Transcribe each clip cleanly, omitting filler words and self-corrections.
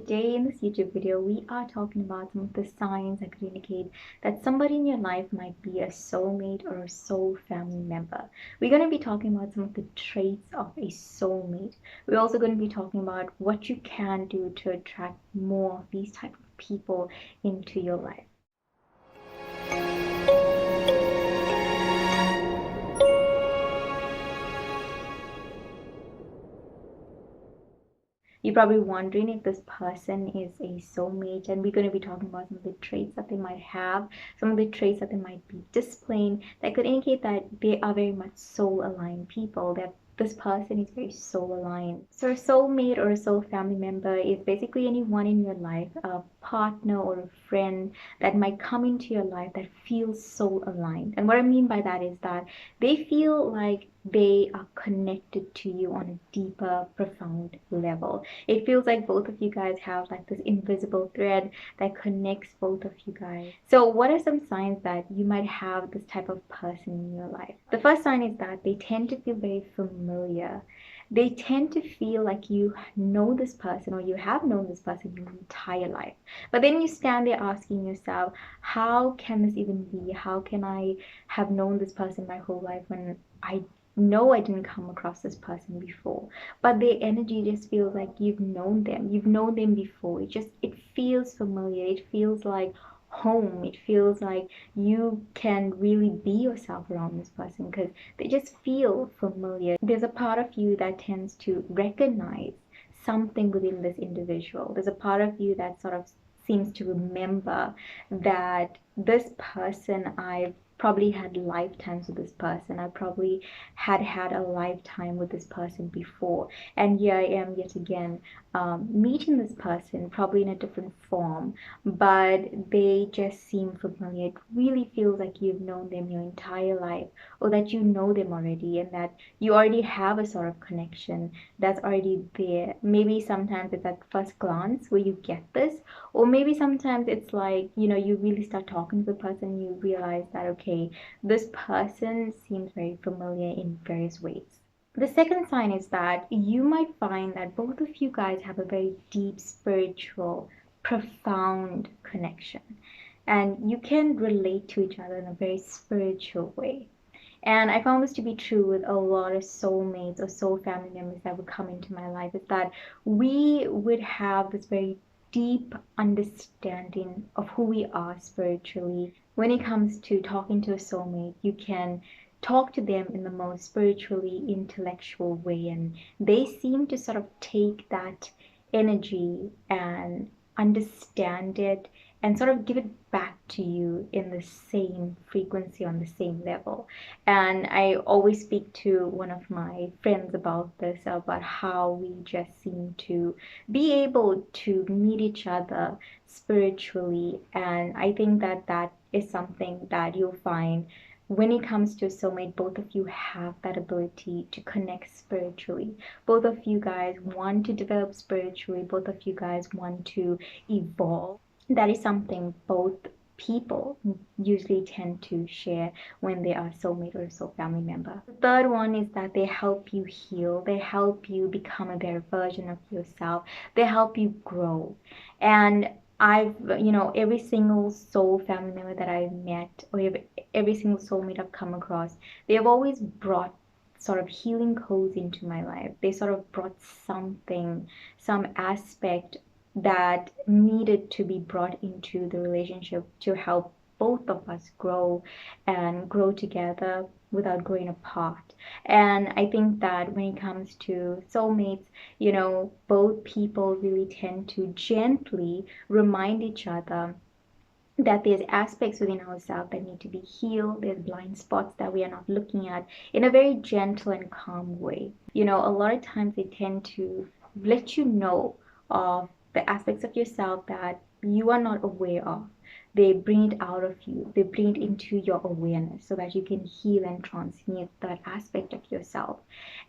today in this YouTube video, we are talking about some of the signs that could indicate that somebody in your life might be a soulmate or a soul family member. We're going to be talking about some of the traits of a soulmate. We're also going to be talking about what you can do to attract more of these type of people into your life. You're probably wondering if this person is a soulmate, and we're going to be talking about some of the traits that they might have, some of the traits that they might be displaying that could indicate that they are very much soul-aligned people, that this person is very soul-aligned. So a soulmate or a soul family member is basically anyone in your life, a partner or a friend that might come into your life that feels soul-aligned. And what I mean by that is that they feel like they are connected to you on a deeper, profound level. It feels like both of you guys have like this invisible thread that connects both of you guys. So what are some signs that you might have this type of person in your life? The first sign is that they tend to feel very familiar. They tend to feel like you know this person or you have known this person your entire life. But then you stand there asking yourself, how can this even be? How can I have known this person my whole life when I know I didn't come across this person before? But their energy just feels like you've known them before. It feels familiar. It feels like home. It feels like you can really be yourself around this person because they just feel familiar. There's a part of you that tends to recognize something within this individual. There's a part of you that sort of seems to remember that this person, I've probably had lifetimes with this person. I probably had a lifetime with this person before, and here I am yet again meeting this person, probably in a different form, but they just seem familiar. It really feels like you've known them your entire life, or that you know them already, and that you already have a sort of connection that's already there. Maybe sometimes it's at first glance where you get this, or maybe sometimes it's like, you really start talking to the person and you realize that, okay, this person seems very familiar in various ways. The second sign is that you might find that both of you guys have a very deep spiritual, profound connection, and you can relate to each other in a very spiritual way. And I found this to be true with a lot of soulmates or soul family members that would come into my life, is that we would have this very deep understanding of who we are spiritually. When it comes to talking to a soulmate, you can talk to them in the most spiritually intellectual way, and they seem to sort of take that energy and understand it and sort of give it back to you in the same frequency, on the same level. And I always speak to one of my friends about this, about how we just seem to be able to meet each other spiritually. And I think that that is something that you'll find when it comes to a soulmate. Both of you have that ability to connect spiritually. Both of you guys want to develop spiritually. Both of you guys want to evolve. That is something both people usually tend to share when they are soulmate or a soul family member. The third one is that they help you heal. They help you become a better version of yourself. They help you grow. And every single soul family member that I've met, or every single soulmate I've come across, they have always brought sort of healing codes into my life. They sort of brought something, some aspect that needed to be brought into the relationship to help both of us grow and grow together without growing apart. And I think that when it comes to soulmates, both people really tend to gently remind each other that there's aspects within ourselves that need to be healed. There's blind spots that we are not looking at, in a very gentle and calm way. A lot of times they tend to let you know of the aspects of yourself that you are not aware of. They bring it out of you. They bring it into your awareness so that you can heal and transmute that aspect of yourself.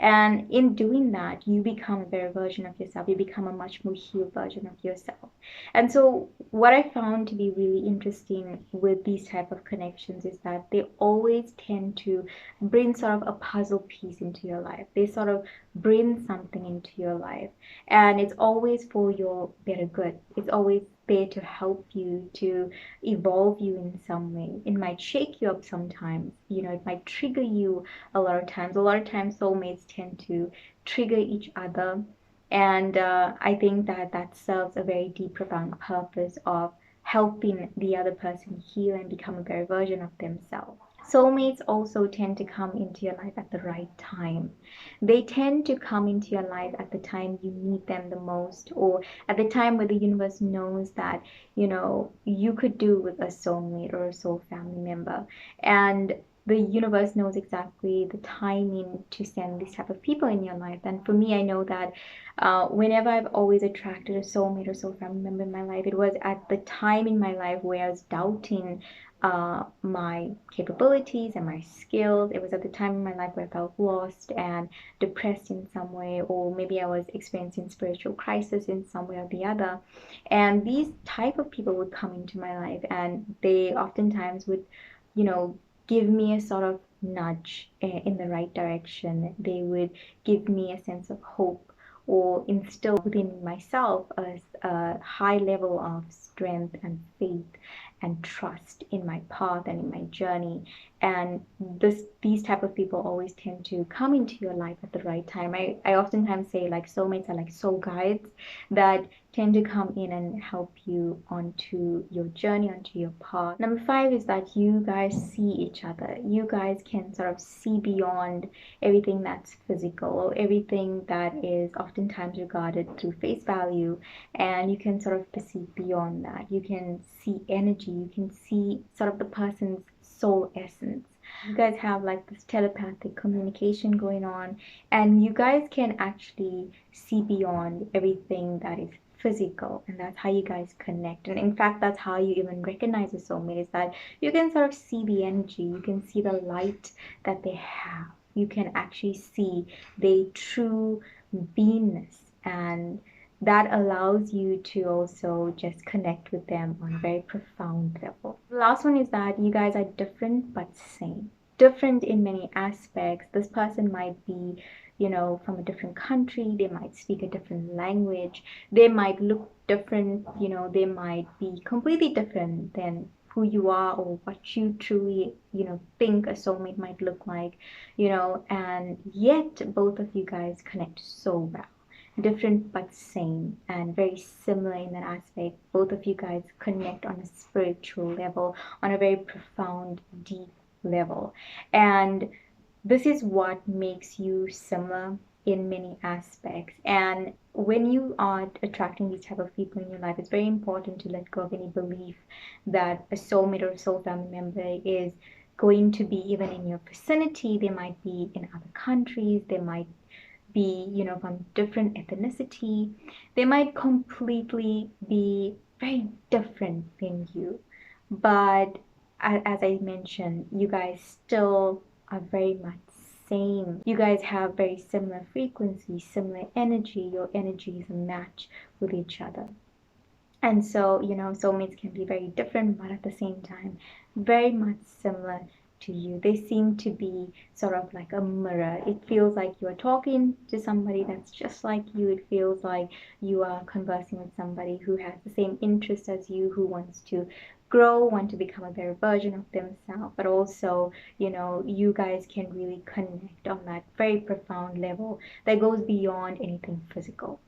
And in doing that, you become a better version of yourself. You become a much more healed version of yourself. And so what I found to be really interesting with these type of connections is that they always tend to bring sort of a puzzle piece into your life. They sort of bring something into your life, and it's always for your better good. It's always there to help you, to evolve you in some way. It might shake you up sometimes, it might trigger you a lot of times. A lot of times soulmates tend to trigger each other, and I think that that serves a very deep, profound purpose of helping the other person heal and become a better version of themselves. Soulmates also tend to come into your life at the right time. They tend to come into your life at the time you need them the most, or at the time where the universe knows that, you could do with a soulmate or a soul family member. And the universe knows exactly the timing to send these type of people in your life. And for me, I know that whenever I've always attracted a soulmate or soul family member in my life, it was at the time in my life where I was doubting my capabilities and my skills. It was at the time in my life where I felt lost and depressed in some way, or maybe I was experiencing spiritual crisis in some way or the other. And these type of people would come into my life, and they oftentimes would, you know, give me a sort of nudge in the right direction. They would give me a sense of hope or instill within myself a high level of strength and faith and trust in my path and in my journey. And these type of people always tend to come into your life at the right time. I oftentimes say like soulmates are like soul guides that tend to come in and help you onto your journey, onto your path. Number 5 is that you guys see each other. You guys can sort of see beyond everything that's physical or everything that is oftentimes regarded through face value, and you can sort of perceive beyond that. You can see energy, you can see sort of the person's soul essence. You guys have like this telepathic communication going on, and you guys can actually see beyond everything that is physical, and that's how you guys connect. And in fact, that's how you even recognize a soulmate, is that you can sort of see the energy, you can see the light that they have, you can actually see their true beingness, and that allows you to also just connect with them on a very profound level. The last one is that you guys are different but same. Different in many aspects. This person might be, from a different country, they might speak a different language, they might look different, they might be completely different than who you are or what you truly, think a soulmate might look like, and yet both of you guys connect so well. Different but same, and very similar in that aspect. Both of you guys connect on a spiritual level, on a very profound, deep level. And this is what makes you similar in many aspects. And when you are attracting these type of people in your life, it's very important to let go of any belief that a soulmate or a soul family member is going to be even in your vicinity. They might be in other countries, they might be, from different ethnicity, they might completely be very different than you. But as I mentioned, you guys still are very much same. You guys have very similar frequencies, similar energy. Your energy is a match with each other. And so, soulmates can be very different, but at the same time, very much similar to you. They seem to be sort of like a mirror. It feels like you're talking to somebody that's just like you. It feels like you are conversing with somebody who has the same interest as you, who wants to grow, want to become a better version of themselves. But also, you guys can really connect on that very profound level that goes beyond anything physical.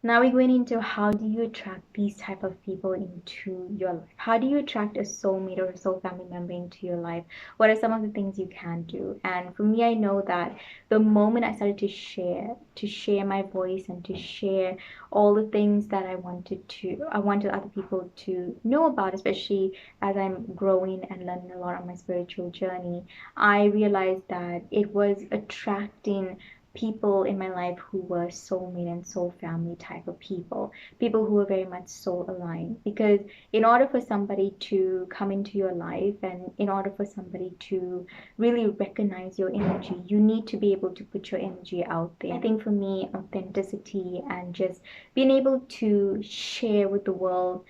Now we're going into how do you attract these type of people into your life? How do you attract a soulmate or a soul family member into your life? What are some of the things you can do? And for me, I know that the moment I started to share my voice and to share all the things that I wanted other people to know about, especially as I'm growing and learning a lot on my spiritual journey, I realized that it was attracting people in my life who were soulmate and soul family type of people who were very much soul aligned. Because in order for somebody to come into your life and in order for somebody to really recognize your energy, you need to be able to put your energy out there. I think for me, authenticity and just being able to share with the world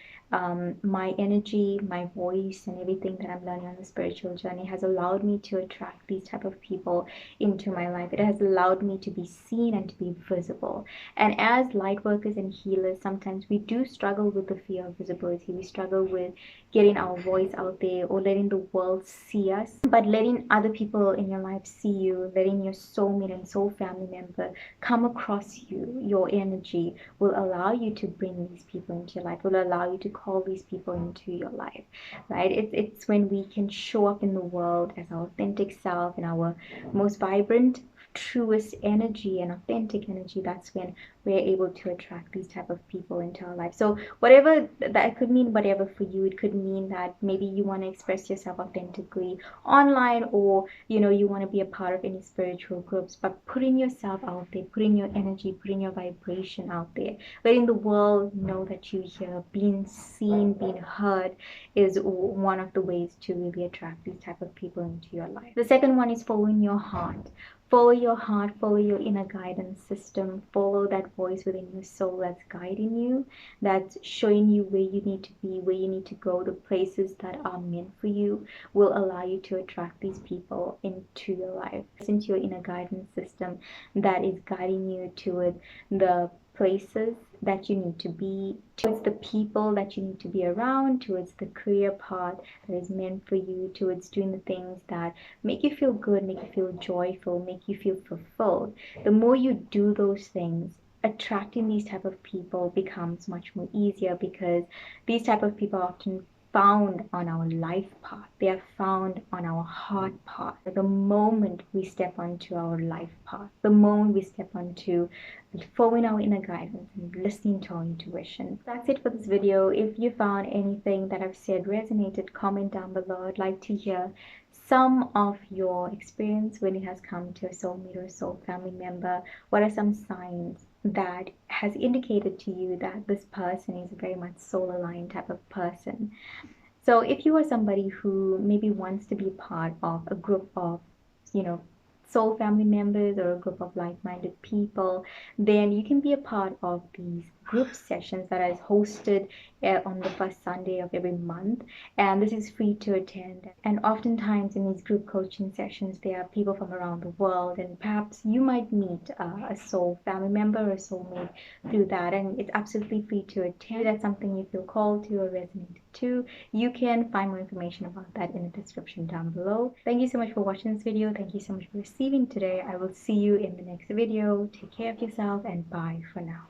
my energy, my voice, and everything that I'm learning on the spiritual journey has allowed me to attract these type of people into my life. It has allowed me to be seen and to be visible. And as light workers and healers, sometimes we do struggle with the fear of visibility. We struggle with getting our voice out there or letting the world see us. But letting other people in your life see you, letting your soulmate and soul family member come across you, your energy, will allow you to bring these people into your life, will allow you to call these people into your life, right? It's when we can show up in the world as our authentic self and our most vibrant, truest energy and authentic energy, that's when we're able to attract these type of people into our life. So whatever that could mean, whatever for you, it could mean that maybe you want to express yourself authentically online, or you want to be a part of any spiritual groups, but putting yourself out there, putting your energy, putting your vibration out there, letting the world know that you're here, being seen, being heard, is one of the ways to really attract these type of people into your life. The second one is following your heart. Follow your heart, follow your inner guidance system, follow that voice within your soul that's guiding you, that's showing you where you need to be, where you need to go, the places that are meant for you, will allow you to attract these people into your life. Listen to your inner guidance system that is guiding you toward the places that you need to be, towards the people that you need to be around, towards the career path that is meant for you, towards doing the things that make you feel good, make you feel joyful, make you feel fulfilled. The more you do those things, attracting these type of people becomes much more easier, because these type of people are often found on our life path. They are found on our heart path. The moment we step onto our life path, the moment we step onto following our inner guidance and listening to our intuition. That's it for this video. If you found anything that I've said resonated, comment down below. I'd like to hear some of your experience when it has come to a soulmate or a soul family member. What are some signs that has indicated to you that this person is a very much soul aligned type of person? So if you are somebody who maybe wants to be part of a group of, soul family members or a group of like-minded people, then you can be a part of these group sessions that is hosted on the first Sunday of every month, and this is free to attend. And oftentimes in these group coaching sessions, there are people from around the world, and perhaps you might meet a soul family member or a soulmate through that, and it's absolutely free to attend. If that's something you feel called to or resonated to, you can find more information about that in the description down below. Thank you so much for watching this video. Thank you so much for receiving today. I will see you in the next video. Take care of yourself, and bye for now.